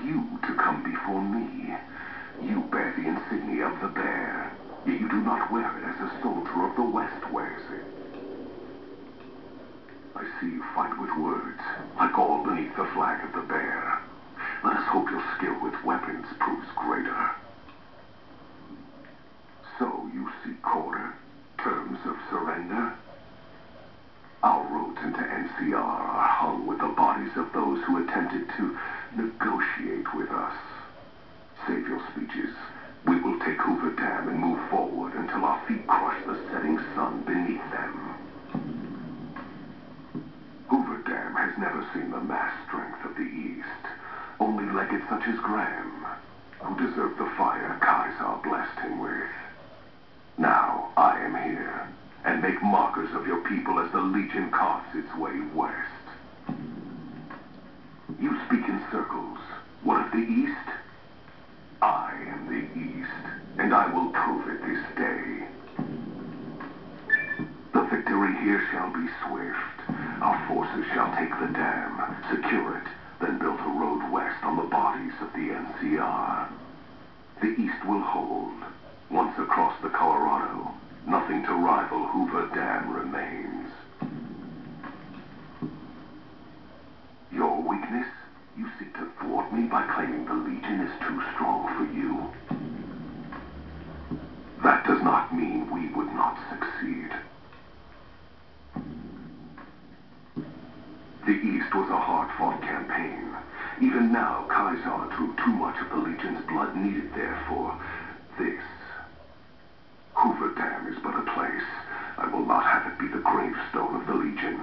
you to come before me. You bear the insignia of the bear, yet you do not wear it as a soldier of the West wears it. I see you fight with words, like all beneath the flag of the bear. Let us hope your skill with weapons proves greater. So you seek order, terms of surrender? Our roads into NCR are hung with the bodies of those who attempted to negotiate with us. Save your speeches. We will take Hoover Dam and move forward until our feet crush the setting sun beneath them. Hoover Dam has never seen the mass strength of the East. Only legates such as Graham, who deserve the fire Kaiser blessed him with. Now I am here, and make markers of your people as the Legion carves its way west. You speak in circles. What of the East? I am the East, and I will prove it this day. The victory here shall be swift. Our forces shall take the dam, secure it, then build a road west on the bodies of the NCR. The East will hold. Once across the Colorado, nothing to rival Hoover Dam remains. Your weakness? You seek to thwart me by claiming the Legion is too strong for you. That does not mean we would not succeed. The East was a hard-fought campaign. Even now, Kaiser drew too much of the Legion's blood needed there for this. Hoover Dam is but a place. I will not have it be the gravestone of the Legion,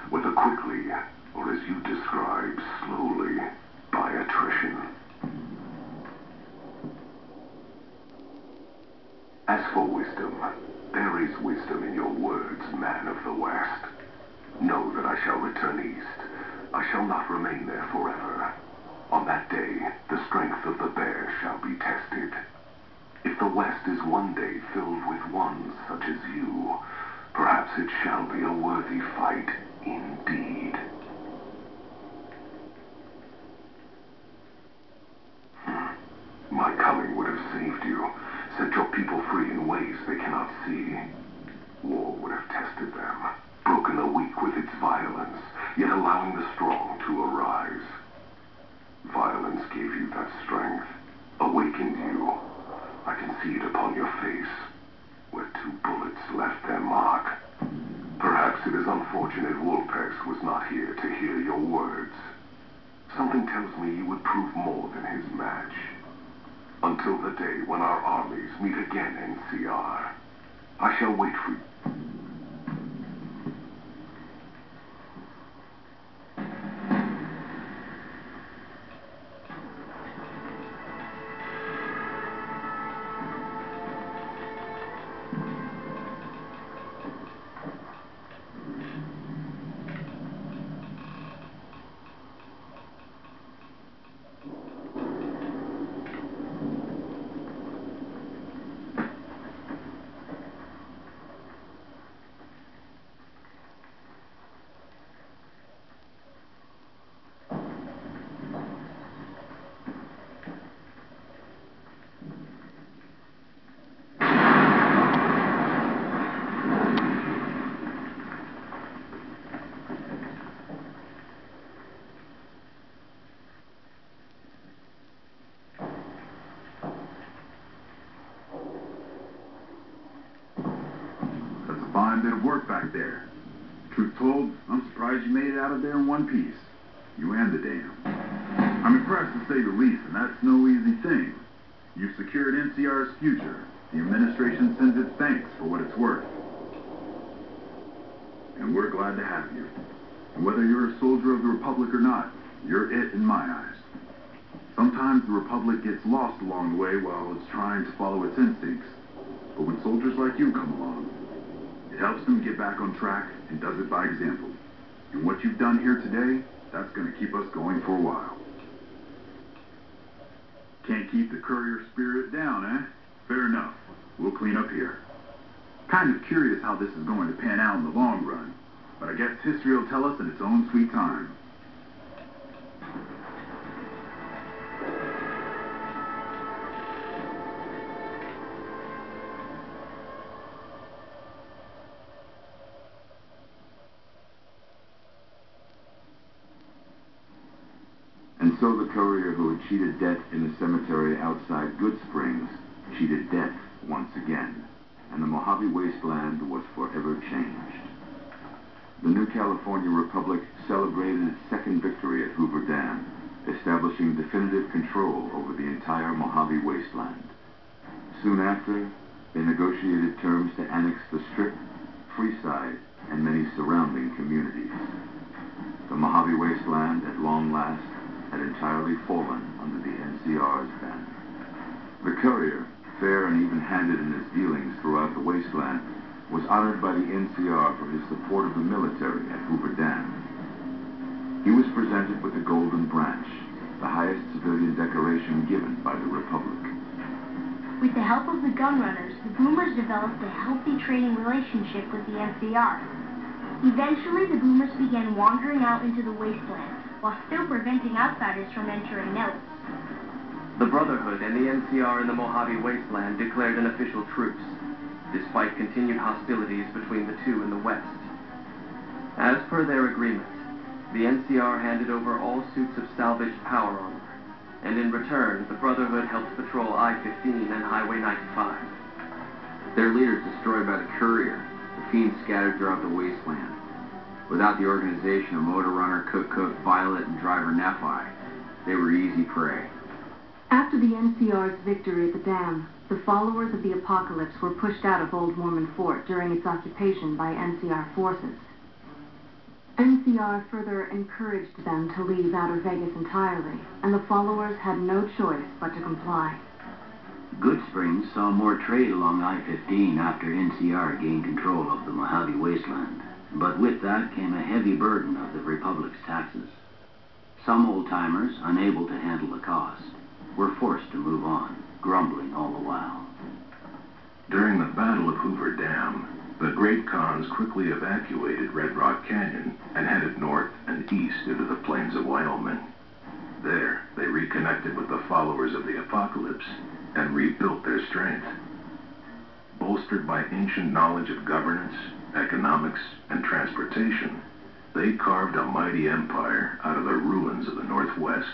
whether quickly, or as you describe, slowly, by attrition. As for wisdom, there is wisdom in your words, man of the West. Know that I shall return east. I shall not remain there forever. On that day, the strength of the bear shall be tested. If the West is one day filled with ones such as you, perhaps it shall be a worthy fight indeed. My coming would have saved you, set your people free in ways they cannot see. War would have tested them, broken the weak with its violence, yet allowing the strong to arise. Violence gave you that strength, awakened you. I can see it upon your face, where 2 bullets left their mark. Perhaps it is unfortunate Wolpex was not here to hear your words. Something tells me you would prove more than his match. Until the day when our armies meet again, NCR, I shall wait for you. Fine bit of work back there. Truth told, I'm surprised you made it out of there in one piece. You and the dam. I'm impressed to say the least, and that's no easy thing. You've secured NCR's future. The administration sends its thanks for what it's worth. And we're glad to have you. And whether you're a soldier of the Republic or not, you're it in my eyes. Sometimes the Republic gets lost along the way while it's trying to follow its instincts. But when soldiers like you come along, it helps them get back on track and does it by example. And what you've done here today, that's going to keep us going for a while. Can't keep the courier spirit down, eh? Fair enough. We'll clean up here. Kind of curious how this is going to pan out in the long run, but I guess history will tell us in its own sweet time. And so the courier who had cheated death in the cemetery outside Good Springs cheated death once again, and the Mojave Wasteland was forever changed. The new California Republic celebrated its second victory at Hoover Dam, establishing definitive control over the entire Mojave Wasteland. Soon after, they negotiated terms to annex the Strip, Freeside, and many surrounding communities. The Mojave Wasteland, at long last, had entirely fallen under the NCR's banner. The courier, fair and even-handed in his dealings throughout the wasteland, was honored by the NCR for his support of the military at Hoover Dam. He was presented with the Golden Branch, the highest civilian decoration given by the Republic. With the help of the gunrunners, the Boomers developed a healthy trading relationship with the NCR. Eventually, the Boomers began wandering out into the wasteland, while still preventing outsiders from entering Nellis. The Brotherhood and the NCR in the Mojave Wasteland declared an official truce, despite continued hostilities between the two in the West. As per their agreement, the NCR handed over all suits of salvaged power armor, and in return, the Brotherhood helped patrol I-15 and Highway 95. Their leaders destroyed by the courier, the fiends scattered throughout the wasteland. Without the organization of Motor Runner, Cook, Violet, and Driver Nephi, they were easy prey. After the NCR's victory at the dam, the followers of the Apocalypse were pushed out of Old Mormon Fort during its occupation by NCR forces. NCR further encouraged them to leave Outer Vegas entirely, and the followers had no choice but to comply. Good Springs saw more trade along I-15 after NCR gained control of the Mojave Wasteland, but with that came a heavy burden of the Republic's taxes. Some old-timers, unable to handle the cost, were forced to move on, grumbling all the while. During the Battle of Hoover Dam, the Great Khans quickly evacuated Red Rock Canyon and headed north and east into the plains of Wyoming. There, they reconnected with the followers of the Apocalypse and rebuilt their strength. Bolstered by ancient knowledge of governance, economics, and transportation, they carved a mighty empire out of the ruins of the Northwest.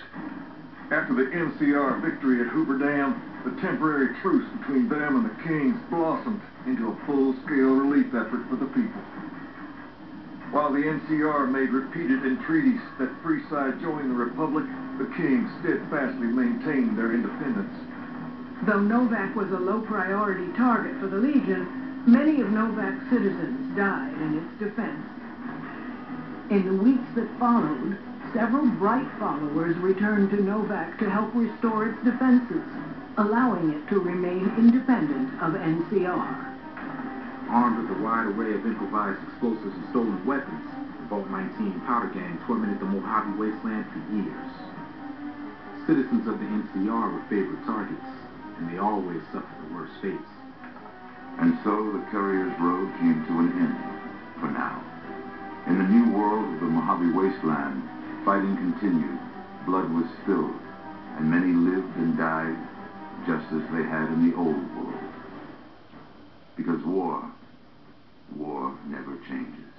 After the NCR victory at Hoover Dam, the temporary truce between them and the Kings blossomed into a full-scale relief effort for the people. While the NCR made repeated entreaties that Freeside join the Republic, the Kings steadfastly maintained their independence. Though Novak was a low-priority target for the Legion, many of Novak's citizens died in its defense. In the weeks that followed, several bright followers returned to Novak to help restore its defenses, allowing it to remain independent of NCR. Armed with a wide array of improvised explosives and stolen weapons, the Vault 19 powder gang tormented the Mojave Wasteland for years. Citizens of the NCR were favorite targets, and they always suffered the worst fates. And so the courier's road came to an end, for now. In the new world of the Mojave Wasteland, fighting continued, blood was spilled, and many lived and died just as they had in the old world. Because war never changes.